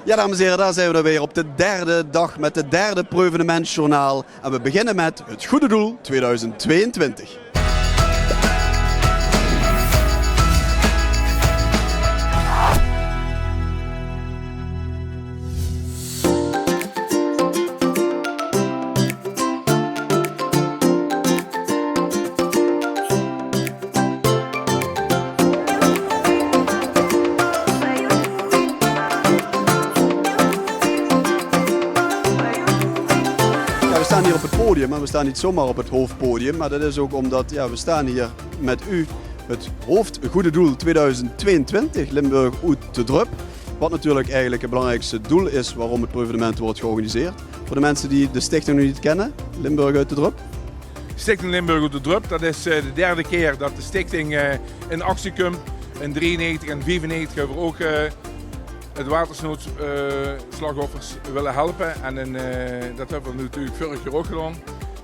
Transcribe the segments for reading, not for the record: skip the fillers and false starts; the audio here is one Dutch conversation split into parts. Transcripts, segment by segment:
Ja, dames en heren, daar zijn we dan weer op de derde dag met de derde Proevenementsjournaal. En we beginnen met het Goede Doel 2022. We staan hier op het podium, maar we staan niet zomaar op het hoofdpodium. Maar dat is ook omdat we staan hier met u het Goede Doel 2022 Limburg uit de Drup. Wat natuurlijk eigenlijk het belangrijkste doel is waarom het proevenement wordt georganiseerd. Voor de mensen die de stichting nog niet kennen, Limburg uit de Drup. Stichting Limburg uit de Drup, dat is de derde keer dat de stichting in actie komt. In 93 en 95 hebben we ook het watersnoodslachtoffers willen helpen. En dat hebben we natuurlijk vorig jaar ook gedaan.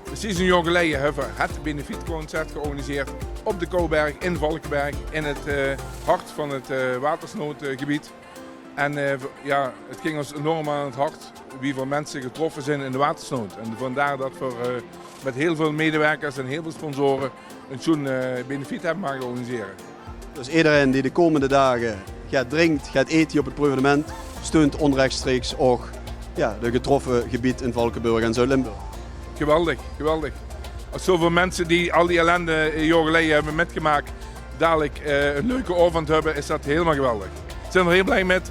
Precies een jaar geleden hebben we het benefietconcert georganiseerd op de Kouberg in Valkenberg. In het hart van het watersnoodgebied. En het ging ons enorm aan het hart wie voor mensen getroffen zijn in de watersnood. En vandaar dat we met heel veel medewerkers en heel veel sponsoren een zo'n benefiet hebben mogen organiseren. Dus iedereen die de komende dagen drinkt, gaat eten op het proevenement, steunt onrechtstreeks ook de getroffen gebied in Valkenburg en Zuid-Limburg. Geweldig, geweldig. Als zoveel mensen die al die ellende een jaar geleden hebben metgemaakt, dadelijk een leuke avond hebben, is dat helemaal geweldig. We zijn er heel blij met.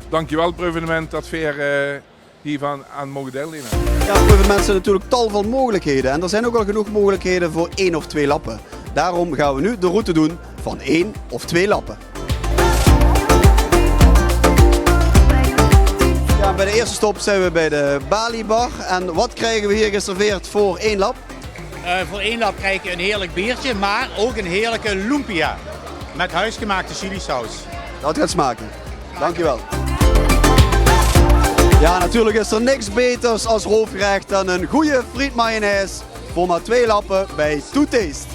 Dankjewel proevenement dat we hiervan aan mogen deelnemen. Ja, het proevenement zijn natuurlijk tal van mogelijkheden en er zijn ook al genoeg mogelijkheden voor 1 of 2 lappen. Daarom gaan we nu de route doen van 1 of 2 lappen. Ja, bij de eerste stop zijn we bij de Bali Bar. En wat krijgen we hier geserveerd voor 1 lap? Voor 1 lap krijg je een heerlijk biertje, maar ook een heerlijke lumpia met huisgemaakte chilisaus. Dat gaat smaken. Dankjewel. Ja, natuurlijk is er niks beters als hoofdgerecht dan een goede friet mayonaise voor maar 2 lappen bij To Taste.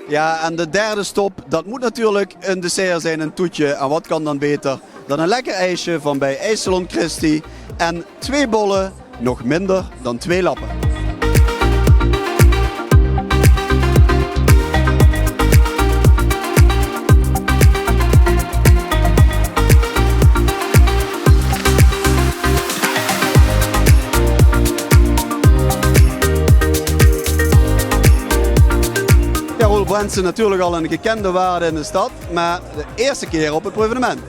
Ja, en de derde stop, dat moet natuurlijk een dessert zijn, een toetje. En wat kan dan beter dan een lekker ijsje van bij IJssalon Christie. En 2 bollen, nog minder dan 2 lappen. Brandsen natuurlijk al een gekende waarde in de stad, maar de eerste keer op het proevenement.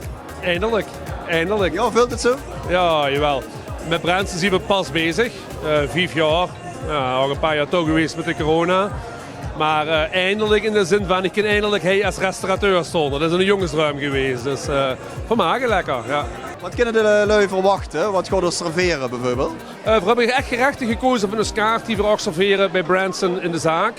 Eindelijk, eindelijk. Ja, voelt het zo? Ja, jawel. Met Brandsen zijn we pas bezig. 5 jaar. Ja, al een paar jaar toch geweest met de corona. Maar eindelijk in de zin van, ik kan eindelijk als restaurateur staan. Dat is een jongensruim geweest, dus vermaken lekker. Ja. Wat kunnen de lui verwachten? Wat gaan we serveren bijvoorbeeld? We hebben echt gerechten gekozen van een schaaf die we ook serveren bij Brandsen in de zaak.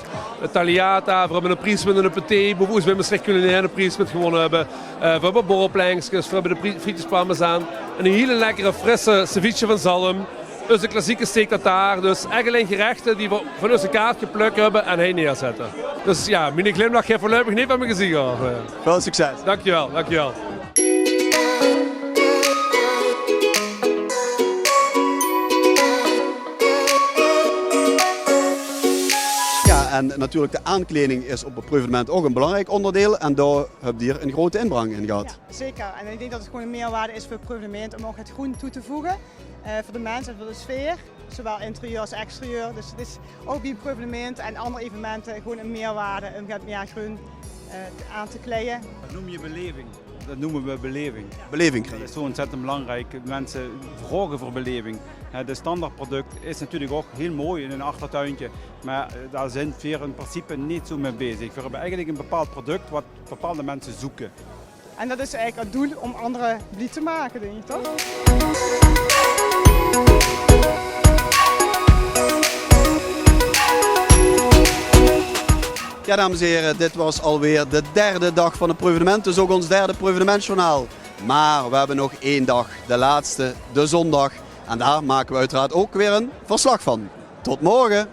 Tagliata, we hebben een prijs met een paté, bijvoorbeeld we hebben een slecht culinaire prijs met gewonnen hebben. We hebben borrelplankjes, we hebben de frietjes parmezaan. En een hele lekkere frisse ceviche van zalm. Dus de klassieke steak tartare. Dus eigenlijk gerechten die we van onze kaart geplukt hebben en hij neerzetten. Dus ja, mijn glimlach heeft voorlopig niet van mijn gezicht gehad. Veel succes. Dankjewel, dankjewel. En natuurlijk de aankleding is op het proevenement ook een belangrijk onderdeel en daar heb je hier een grote inbreng in gehad. Ja, zeker. En ik denk dat het gewoon een meerwaarde is voor het proevenement om ook het groen toe te voegen. Voor de mensen, voor de sfeer, zowel interieur als exterieur. Dus het is ook bij het proevenement en andere evenementen gewoon een meerwaarde om het meer groen aan te kleden. Dat noem je beleving. Dat noemen we beleving. Ja. Beleving krijgen. Dat is zo ontzettend belangrijk. Mensen vragen voor beleving. De standaardproduct is natuurlijk ook heel mooi in een achtertuintje, maar daar zijn we in principe niet zo mee bezig. We hebben eigenlijk een bepaald product wat bepaalde mensen zoeken. En dat is eigenlijk het doel om anderen blij te maken, denk je toch? Ja, dames en heren, dit was alweer de derde dag van het proevenement, dus ook ons derde proevenementjournaal. Maar we hebben nog 1 dag, de laatste, de zondag. En daar maken we uiteraard ook weer een verslag van. Tot morgen!